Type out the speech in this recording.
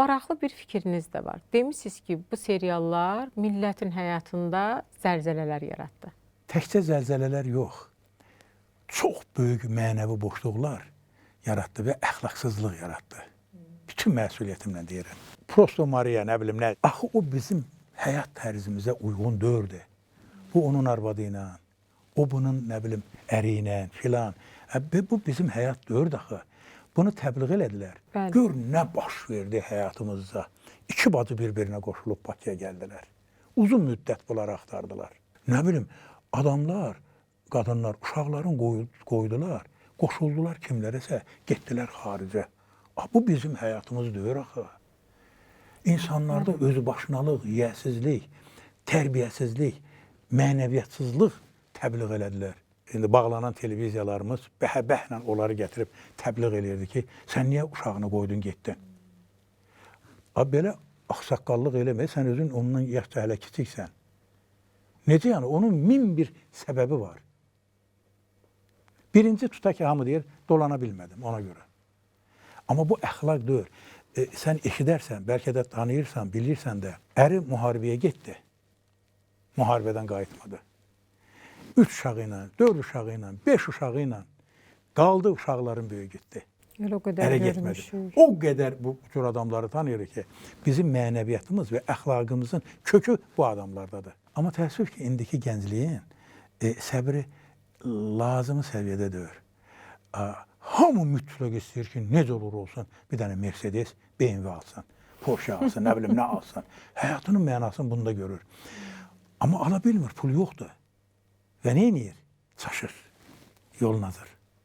maraqlı bir fikriniz də var. Demişsiniz ki, bu seriallar millətin həyatında zəlzələlər yaratdı. Təkcə zəlzələlər yox, çox böyük mənəvi boşluqlar yaratdı və əxlaqsızlıq yaratdı. Bütün məsuliyyətimlə deyirəm. Prosto Maria, nə bilim nə, axı o bizim həyat tərzimizə uyğun deyildi. Bu onun arvadı ilə, o bunun nə bilim əri ilə filan. Bu bizim həyat deyildi axı. Bunu təbliğ elədilər. Bəli. Gör nə baş verdi həyatımızda. İki bacı bir-birinə qoşulub Bakıya gəldilər. Uzun müddət bunları axtardılar. Nə bilim, adamlar, qadınlar, uşaqların qoydular, qoşuldular kimlərəsə, getdilər xaricə. Bu bizim həyatımız deyir axı. İnsanlarda özbaşınalıq, yiyəsizlik, tərbiyəsizlik, mənəviyyatsızlıq təbliğ elədilər. İndi bağlanan televiziyalarımız bəhə-bəhlə onları gətirib təbliğ eləyirdi ki, sən niyə uşağını qoydun, getdin? Belə axsaqqallıq eləmə, sən özün ondan yaşca hələ kiçiksən. Necə yəni? Onun min bir səbəbi var. Birinci tuta ki, hamı deyir, dolana bilmədim ona görə. Amma bu əxlaq deyil. Sən eşidərsən, bəlkə də tanıyırsan, bilirsən də, əri müharibəyə getdi. Müharibədən qayıtmadı. 3 uşağı ilə, 4 uşağı ilə, 5 uşağı ilə qaldı, uşaqların böyü getdi. O qədər görmüşük. O qədər bu cür adamları tanıyırıq ki, bizim mənəviyyatımız və əxlaqımızın kökü bu adamlardadır. Amma təəssüf ki, indiki gəncliyin səbri lazımı səviyyədə deyil. Hamı mütləq istəyir ki, necə olur olsun, bir dənə Mercedes, BMW alsın, Porsche alsın, nə bilim nə alsın. Həyatının mənasını bunda görür. Amma ala bilmir, pul yoxdur. Və nə edir? Çaşır, yolun hazır.